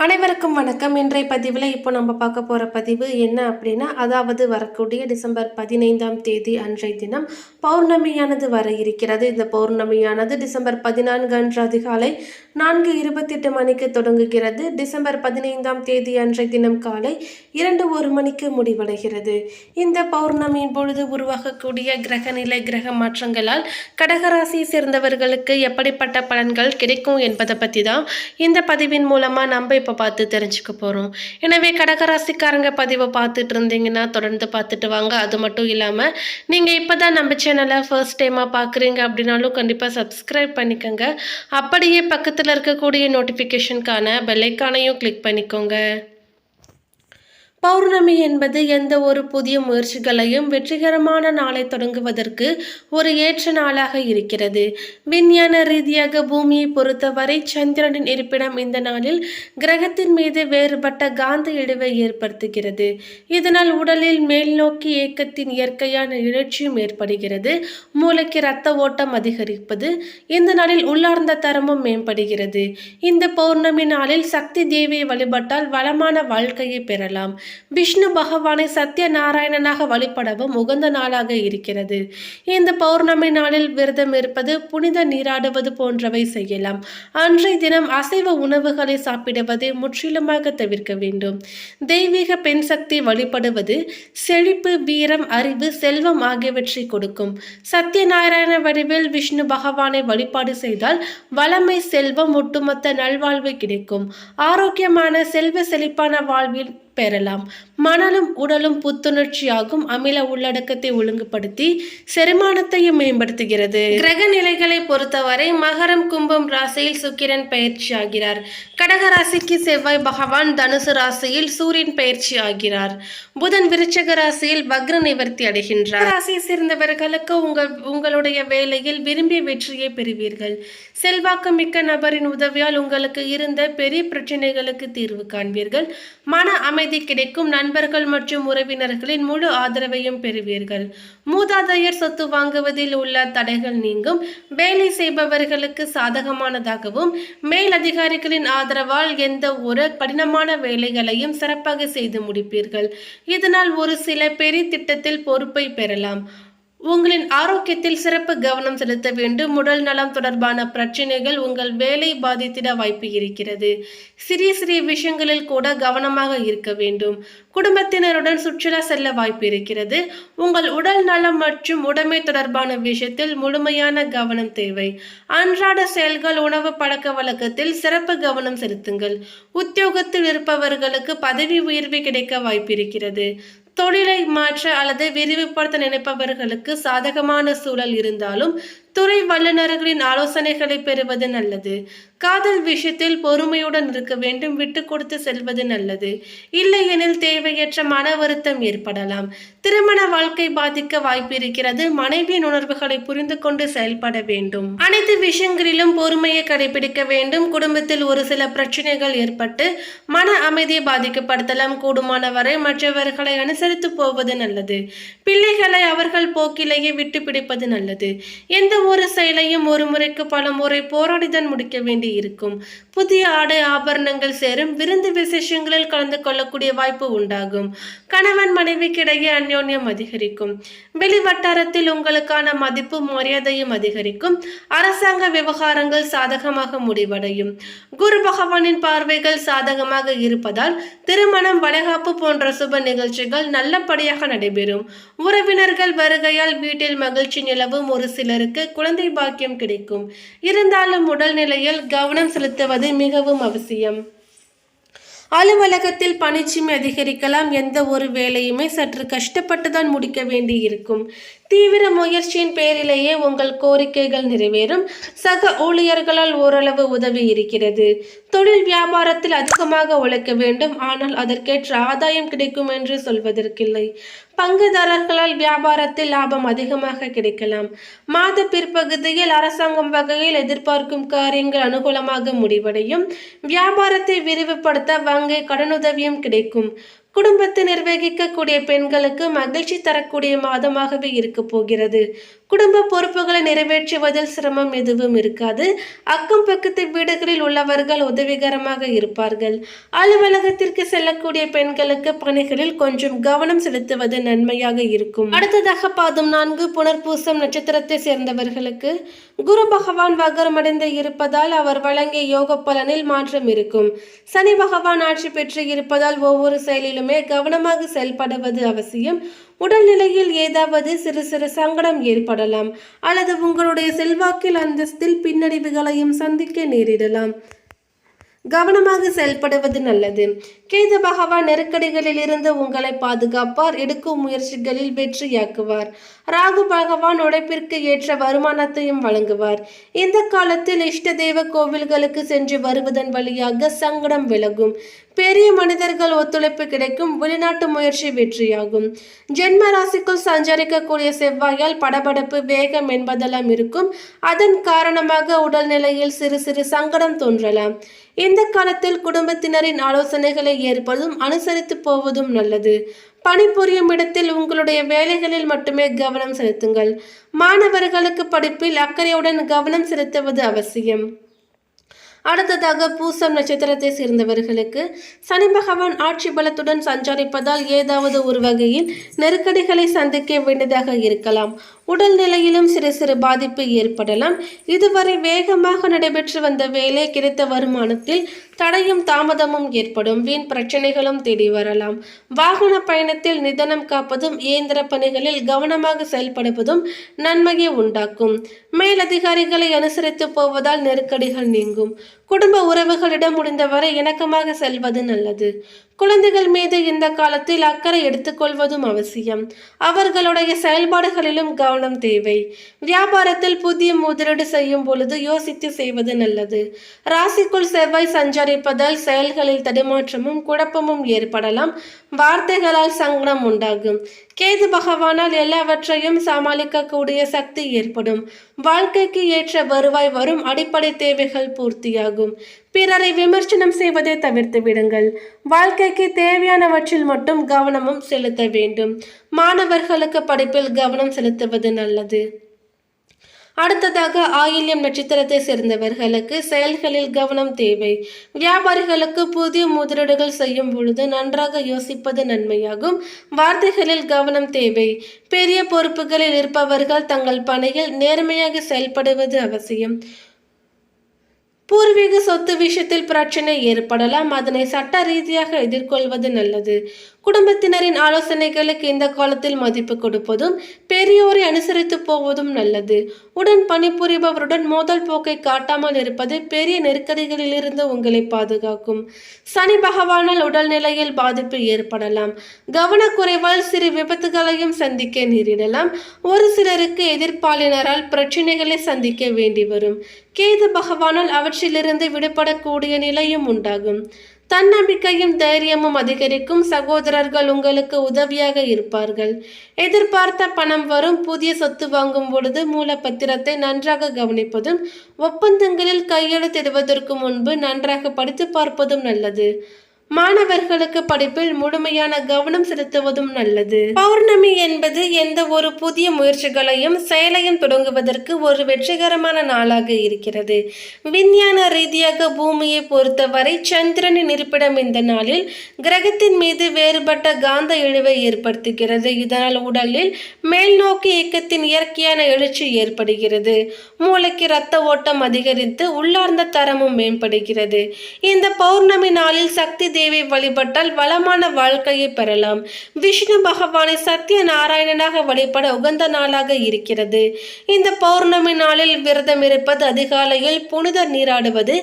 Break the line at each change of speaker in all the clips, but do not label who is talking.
அனைவருக்கும் வணக்கம். இன்றைய பதிவில் இப்போ நம்ம பார்க்க போகிற பதிவு என்ன அப்படின்னா, அதாவது வரக்கூடிய டிசம்பர் 15ஆம் தேதி அன்றைய தினம் பௌர்ணமியானது வர இருக்கிறது. இந்த பௌர்ணமியானது டிசம்பர் 14 அன்று அதிகாலை 4:28 மணிக்கு தொடங்குகிறது. டிசம்பர் 15ஆம் தேதி அன்றைய தினம் காலை 2:01 மணிக்கு முடிவடைகிறது. இந்த பௌர்ணமியின் பொழுது உருவாகக்கூடிய கிரகநிலை கிரக மாற்றங்களால் கடகராசியை சேர்ந்தவர்களுக்கு எப்படிப்பட்ட பலன்கள் கிடைக்கும் என்பதை பற்றி தான் இந்த பதிவின் மூலமாக நம்ம இப்போ பார்த்து தெரிஞ்சுக்க போகிறோம். எனவே கடகராசிக்காரங்க பதிவை பார்த்துட்டு இருந்தீங்கன்னா தொடர்ந்து பார்த்துட்டு வாங்க. அது மட்டும் இல்லாமல் நீங்கள் இப்போ தான் நம்ம சேனலை ஃபர்ஸ்ட் டைமாக பார்க்குறீங்க அப்படின்னாலும் கண்டிப்பாக சப்ஸ்கிரைப் பண்ணிக்கோங்க. அப்படியே பக்கத்தில் இருக்கக்கூடிய நோட்டிஃபிகேஷனுக்கான பெல்லைக்கானையும் கிளிக் பண்ணிக்கோங்க. பௌர்ணமி என்பது எந்த ஒரு புதிய முயற்சிகளையும் வெற்றிகரமான நாளை தொடங்குவதற்கு ஒரு ஏற்ற நாளாக இருக்கிறது. விஞ்ஞான ரீதியாக பூமியை பொறுத்தவரை சந்திரனின் இருப்பிடம் இந்த நாளில் கிரகத்தின் மீது வேறுபட்ட காந்த இழிவை ஏற்படுத்துகிறது. இதனால் உடலில் மேல் நோக்கி இயக்கத்தின் இயற்கையான எழுச்சியும் ஏற்படுகிறது. மூளைக்கு இரத்த ஓட்டம் அதிகரிப்பது இந்த நாளில் உள்ளார்ந்த தரமும் மேம்படுகிறது. இந்த பௌர்ணமி நாளில் சக்தி தேவியை வழிபட்டால் வளமான வாழ்க்கையை பெறலாம். விஷ்ணு பகவானை சத்யநாராயணனாக வழிபடவும் உகந்த நாளாக இருக்கிறது. இந்த பௌர்ணமி நாளில் விரதம் இருப்பது, புனித நீராடுவது போன்றவை செய்யலாம். அன்றைய தினம் அசைவ உணவுகளை சாப்பிடுவதை முற்றிலுமாக தவிர்க்க வேண்டும். தெய்வீக பெண் சக்தி வழிபடுவது செழிப்பு, வீரம், அறிவு, செல்வம் ஆகியவற்றை கொடுக்கும். சத்யநாராயண வடிவில் விஷ்ணு பகவானை வழிபாடு செய்தால் வளமை, செல்வம், ஒட்டுமொத்த நல்வாழ்வு கிடைக்கும். ஆரோக்கியமான செல்வ செழிப்பான வாழ்வில் பெறலாம். மனலும் உடலும் புத்துணர்ச்சியாகும். அமில உள்ளடக்கத்தை ஒழுங்குபடுத்தி செரிமானத்தையும் மேம்படுத்துகிறது. கிரக நிலைகளை பொறுத்தவரை மகரம், கும்பம் ராசியில் சுக்கிரன் பயிற்சி ஆகிறார். கடக ராசிக்கு செவ்வாய் பகவான், தனுசு ராசியில் சூரியன் பயிற்சி ஆகிறார். புதன் விருச்சக ராசியில் வக்ர நிவர்த்தி அடைகின்றார். ராசியை சேர்ந்தவர்களுக்கு உங்களுடைய வேலையில் விரும்பிய வெற்றியை பெறுவீர்கள். செல்வாக்கு மிக்க நபரின் உதவியால் உங்களுக்கு இருந்த பெரிய பிரச்சனைகளுக்கு தீர்வு காண்பீர்கள். மன அமைதி கிடைக்கும். நண்பர்கள் மற்றும் உறவினர்களின் முழு ஆதரவையும் பெறுவீர்கள். மூதாதையர் சொத்து வாங்குவதில் உள்ள தடைகள் நீங்கும். வேலை செய்பவர்களுக்கு சாதகமானதாகவும் மேலதிகாரிகளின் ஆதரவால் எந்த ஒரு கடினமான வேலைகளையும் சிறப்பாக செய்து முடிப்பீர்கள். இதனால் ஒரு சில பெரிய திட்டத்தில் பொறுப்பை பெறலாம். உங்களின் ஆரோக்கியத்தில் சிறப்பு கவனம் செலுத்த வேண்டும். உடல் நலம் தொடர்பான பிரச்சனைகள் உங்கள் வேலை பாதித்திட வாய்ப்பு இருக்கிறது. சிறிய சிறிய விஷயங்களில் கூட கவனமாக இருக்க வேண்டும். குடும்பத்தினருடன் சுற்றுலா செல்ல வாய்ப்பு இருக்கிறது. உங்கள் உடல் நலம் மற்றும் உடைமை தொடர்பான விஷயத்தில் முழுமையான கவனம் தேவை. அன்றாட செயல்கள், உணவு பழக்க வழக்கத்தில் சிறப்பு கவனம் செலுத்துங்கள். உத்தியோகத்தில் இருப்பவர்களுக்கு பதவி உயர்வு கிடைக்க வாய்ப்பு இருக்கிறது. தொழிலை மாற்ற அல்லது விரிவுபடுத்த நினைப்பவர்களுக்கு சாதகமான சூழல் இருந்தாலும் துறை வல்லுநர்களின் ஆலோசனைகளை பெறுவது நல்லது. காதல் விஷயத்தில் பொறுமையுடன் இருக்க வேண்டும். விட்டு கொடுத்து செல்வது நல்லது. இல்லையெனில் தேவையற்ற மன வருத்தம் ஏற்படலாம். திருமண வாழ்க்கை பாதிக்க வாய்ப்பு இருக்கிறது. மனைவியின் உணர்வுகளை புரிந்து கொண்டு செயல்பட வேண்டும். அனைத்து விஷயங்களிலும் பொறுமையை கடைபிடிக்க வேண்டும். குடும்பத்தில் ஒரு சில பிரச்சனைகள் ஏற்பட்டு மன அமைதியை பாதிக்கப்படுத்தலாம். கூடுமான வரை மற்றவர்களை அனுசரித்து போவது நல்லது. பிள்ளைகளை அவர்கள் போக்கிலேயே விட்டு பிடிப்பது நல்லது. எந்த ஒரு செயலையும் ஒரு முறைக்கு பல முறை போராடிதான் முடிக்க வேண்டி இருக்கும். புதிய ஆடை ஆபரணங்கள் சேரும். விருந்து விசேஷங்களில் கலந்து கொள்ளக்கூடிய வாய்ப்பு உண்டாகும். கணவன் மனைவிக்கிடையே அந்யோன்யம் அதிகரிக்கும். வெளி வட்டாரத்தில் உங்களுக்கான மதிப்பு மரியாதையும் அதிகரிக்கும். அரசாங்க விவகாரங்கள் சாதகமாக முடிவடையும். குரு பகவானின் பார்வைகள் சாதகமாக இருப்பதால் திருமணம், வளைகாப்பு போன்ற சுப நிகழ்ச்சிகள் நல்லபடியாக நடைபெறும். உறவினர்கள் வருகையால் வீட்டில் மகிழ்ச்சி நிலவும். ஒரு சிலருக்கு குழந்தை பாக்கியம் கிடைக்கும். இருந்தாலும் உடல்நிலையில் கவனம் செலுத்துவது மிகவும் அவசியம். அலுவலகத்தில் பணிச்சுமை அதிகரிக்கலாம். எந்த ஒரு வேலையுமே சற்று கஷ்டப்பட்டுதான் முடிக்க வேண்டி இருக்கும். தீவிர முயற்சியின் பேரிலேயே உங்கள் கோரிக்கைகள் நிறைவேறும். சக ஊழியர்களால் ஓரளவு உதவி இருக்கிறது. தொழில் வியாபாரத்தில் அதிகமாக உழைக்க வேண்டும். ஆனால் அதற்கேற்ற ஆதாயம் கிடைக்கும் என்று சொல்வதற்கில்லை. பங்குதாரர்களால் வியாபாரத்தில் லாபம் அதிகமாக கிடைக்கலாம். மாத பிற்பகுதியில் அரசாங்கம் வகையில் எதிர்பார்க்கும் காரியங்கள் அனுகூலமாக முடிவடையும். வியாபாரத்தை விரிவுபடுத்த வங்கி கடனுதவியும் கிடைக்கும். குடும்பத்தை நிர்வகிக்கக்கூடிய பெண்களுக்கு மகிழ்ச்சி தரக்கூடிய மாதமாகவே இருக்க போகிறது. குடும்ப பொறுப்புகளை நிறைவேற்றுவதில் சிரமம் எதுவும் இருக்காது. அக்கம் பக்கத்து வீடுகளில் உள்ளவர்கள் உதவிகரமாக இருப்பார்கள். அலுவலகத்திற்கு செல்லக்கூடிய பெண்களுக்கு பணிகளில் கொஞ்சம் கவனம் செலுத்துவது நன்மையாக இருக்கும். அடுத்ததாக பாதம் 4 புனர்பூசம் நட்சத்திரத்தை சேர்ந்தவர்களுக்கு குரு பகவான் வக்ரமடைந்து இருப்பதால் அவர் வழங்கிய யோக பலனில் மாற்றம் இருக்கும். சனி பகவான் ஆட்சி பெற்று இருப்பதால் ஒவ்வொரு செயலிலுமே கவனமாக செயல்படுவது அவசியம். உடல்நிலையில் ஏதாவது சிறு சிறு சங்கடம் ஏற்படலாம் அல்லது உங்களுடைய செல்வாக்கில் அந்தஸ்தில் பின்னடைவுகளையும் சந்திக்க நேரிடலாம். கவனமாக செயல்படுவது நல்லது. கேது பகவான் நெருக்கடிகளில் இருந்து உங்களை பாதுகாப்பார். எடுக்கும் முயற்சிகளில் வெற்றியாக்குவார். ராகு பகவான் உழைப்பிற்கு ஏற்ற வருமானத்தையும் வழங்குவார். இந்த காலத்தில் இஷ்ட தெய்வ கோவில்களுக்கு சென்று வருவதன் வழியாக சங்கடம் விலகும். பெரிய மனிதர்கள் ஒத்துழைப்பு கிடைக்கும். வெளிநாட்டு முயற்சி வெற்றியாகும். ஜென்ம ராசிக்குள் சஞ்சரிக்கக்கூடிய செவ்வாயால் படபடப்பு வேகம் என்பதெல்லாம் இருக்கும். அதன் காரணமாக உடல்நிலையில் சிறு சிறு சங்கடம் தோன்றலாம். இந்த காலத்தில் குடும்பத்தினரின் ஆலோசனைகளை ஏற்பதும் அனுசரித்து போவதும் நல்லது. பணிபுரியும் இடத்தில் உங்களுடைய வேலைகளில் மட்டுமே கவனம் செலுத்துங்கள். மாணவர்களுக்கு படிப்பில் அக்கறையுடன் கவனம் செலுத்துவது அவசியம். அடுத்ததாக பூசம் நட்சத்திரத்தை சேர்ந்தவர்களுக்கு சனி பகவான் ஆட்சி பலத்துடன் சஞ்சரிப்பதால் ஏதாவது ஒரு வகையில் நெருக்கடிகளை சந்திக்க வேண்டியதாக இருக்கலாம். உடல் நிலையிலும் சிறு சிறு பாதிப்பு ஏற்படலாம். இதுவரை வேகமாக நடைபெற்று வந்த வேலை கிடைத்த வருமானத்தில் தடையும் தாமதமும் ஏற்படும். வீண் பிரச்சனைகளும் தேடி வரலாம். வாகன பயணத்தில் நிதானம் காப்பதும் இயந்திர பணிகளில் கவனமாக செயல்படுவதும் நன்மையை உண்டாக்கும். மேலதிகாரிகளை அனுசரித்து போவதால் நெருக்கடிகள் நீங்கும். குடும்ப உறவுகளிடம் முடிந்தவரை இணக்கமாக செல்வது நல்லது. குழந்தைகள் மீது இந்த காலத்தில் அக்கறை எடுத்துக்கொள்வதும் அவசியம். அவர்களுடைய செயல்பாடுகளிலும் கவனம் தேவை. வியாபாரத்தில் புதிய முதலீடு செய்யும் பொழுது யோசித்து செய்வது நல்லது. ராசிக்குள் செவ்வாய் சஞ்சரிப்பதால் செயல்களில் தடுமாற்றமும் குழப்பமும் ஏற்படலாம். வார்த்தைகளால் சங்கடம் உண்டாகும். கேது பகவானால் எல்லாவற்றையும் சமாளிக்கக்கூடிய சக்தி ஏற்படும். வாழ்க்கைக்கு ஏற்ற வருவாய் வரும். அடிப்படை தேவைகள் பூர்த்தியாகும். பிறரை விமர்சனம் செய்வதை தவிர்த்து விடுங்கள். வாழ்க்கைக்கு தேவையானவற்றில் மட்டும் கவனமும் செலுத்த வேண்டும். மாணவர்களுக்கு படிப்பில் கவனம் செலுத்துவது நல்லது. அடுத்ததாக ஆயில்யம் நட்சத்திரத்தை சேர்ந்தவர்களுக்கு செயல்களில் கவனம் தேவை. வியாபாரிகளுக்கு புதிய முதலீடுகள் செய்யும் பொழுது நன்றாக யோசிப்பது நன்மையாகும். வார்த்தைகளில் கவனம் தேவை. பெரிய பொறுப்புகளில் இருப்பவர்கள் தங்கள் பணியில் நேர்மையாக செயல்படுவது அவசியம். பூர்வீக சொத்து விஷயத்தில் பிரச்சனை ஏற்படலாம். அதனை சட்ட ரீதியாக எதிர்கொள்வது நல்லது. குடும்பத்தினரின் ஆலோசனைகளுக்கு இந்த காலத்தில் மதிப்பு கொடுப்பதும் பெரியோரை அனுசரித்து போவதும் நல்லது. உடன் பணிபுரிபவருடன் மோதல் போக்கை காட்டாமல் இருப்பது பெரிய நெருக்கடிகளிலிருந்து உங்களை பாதுகாக்கும். சனி பகவானால் உடல்நிலையில் பாதிப்பு ஏற்படலாம். கவனக்குறைவால் சிறு விபத்துகளையும் சந்திக்க நேரிடலாம். ஒரு சிலருக்கு எதிர்ப்பாளினரால் பிரச்சனைகளை சந்திக்க வேண்டி வரும். கேது பகவானால் அவற்றிலிருந்து விடுபடக்கூடிய நிலையும் உண்டாகும். தன்னம்பிக்கையும் தைரியமும் அதிகரிக்கும். சகோதரர்கள் உங்களுக்கு உதவியாக இருப்பார்கள். எதிர்பார்த்த பணம் வரும். புதிய சொத்து வாங்கும் பொழுது மூலப்பத்திரத்தை நன்றாக கவனிப்பதும் ஒப்பந்தங்களில் கையெழுத்திடுவதற்கு முன்பு நன்றாக படித்து பார்ப்பதும் நல்லது. மாணவர்களுக்கு படிப்பில் முழுமையான கவனம் செலுத்துவதும் நல்லது. பௌர்ணமி என்பது எந்த ஒரு புதிய முயற்சிகளையும் செயலையும் தொடங்குவதற்கு ஒரு வெற்றிகரமான நாளாக இருக்கிறது. விஞ்ஞான ரீதியாக பூமியை பொறுத்தவரை சந்திரனின் இருப்பிடம் இந்த நாளில் கிரகத்தின் மீது வேறுபட்ட காந்த இழுவை ஏற்படுத்துகிறது. இதனால் உடலில் மேல் நோக்கி இயக்கத்தின் இயற்கையான எழுச்சி ஏற்படுகிறது. மூளைக்கு இரத்த ஓட்டம் அதிகரித்து உள்ளார்ந்த தரமும் மேம்படுகிறது. இந்த பௌர்ணமி நாளில் சக்தி தேவி வழிபட்டால் வளமான வாழ்க்கையை பெறலாம். விஷ்ணு பகவானை சத்திய நாராயணனாக வழிபட உகந்த நாளாக இருக்கிறது. இந்த பௌர்ணமி நாளில் விரதம் இருப்பது, அதிகாலையில் புனித நீராடுவது,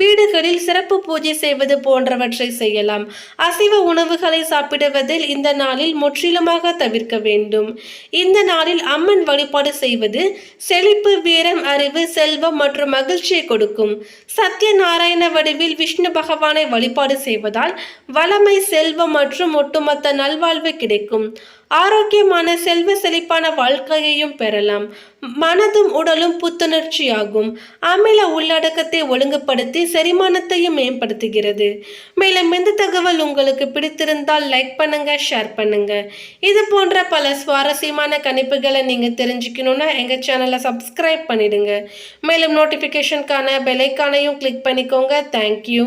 வீடுகளில் சிறப்பு பூஜை செய்வது போன்றவற்றை செய்யலாம். அசைவ உணவுகளை சாப்பிடுவதில் இந்த நாளில் முற்றிலுமாக தவிர்க்க வேண்டும். இந்த நாளில் அம்மன் வழிபாடு செய்வது செழிப்பு, வீரம், அறிவு, செல்வம் மற்றும் மகிழ்ச்சியை கொடுக்கும். சத்திய நாராயண வடிவில் விஷ்ணு பகவானை வழிபாடு செய்வதால் செய்தால் வளமை, செல்வம் மற்றும் ஒட்டுமொத்த நல்வாழ்வு கிடைக்கும். ஆரோக்கியமான செல்வ செழிப்பான வாழ்க்கையையும் பெறலாம். மனதும் உடலும் புத்துணர்ச்சியாகும். அமில உள்ளடக்கத்தை ஒழுங்குபடுத்தி செரிமானத்தையும் மேம்படுத்துகிறது. மேலும் இந்த தகவல் உங்களுக்கு பிடித்திருந்தால் லைக் பண்ணுங்க, ஷேர் பண்ணுங்க. இது போன்ற பல சுவாரஸ்யமான கணிப்புகளை நீங்க தெரிஞ்சுக்கணும்னா எங்க சேனலை சப்ஸ்கிரைப் பண்ணிடுங்க. மேலும் நோட்டிபிகேஷனுக்கான பெல் ஐகானையும் கிளிக் பண்ணிக்கோங்க. தேங்க்யூ.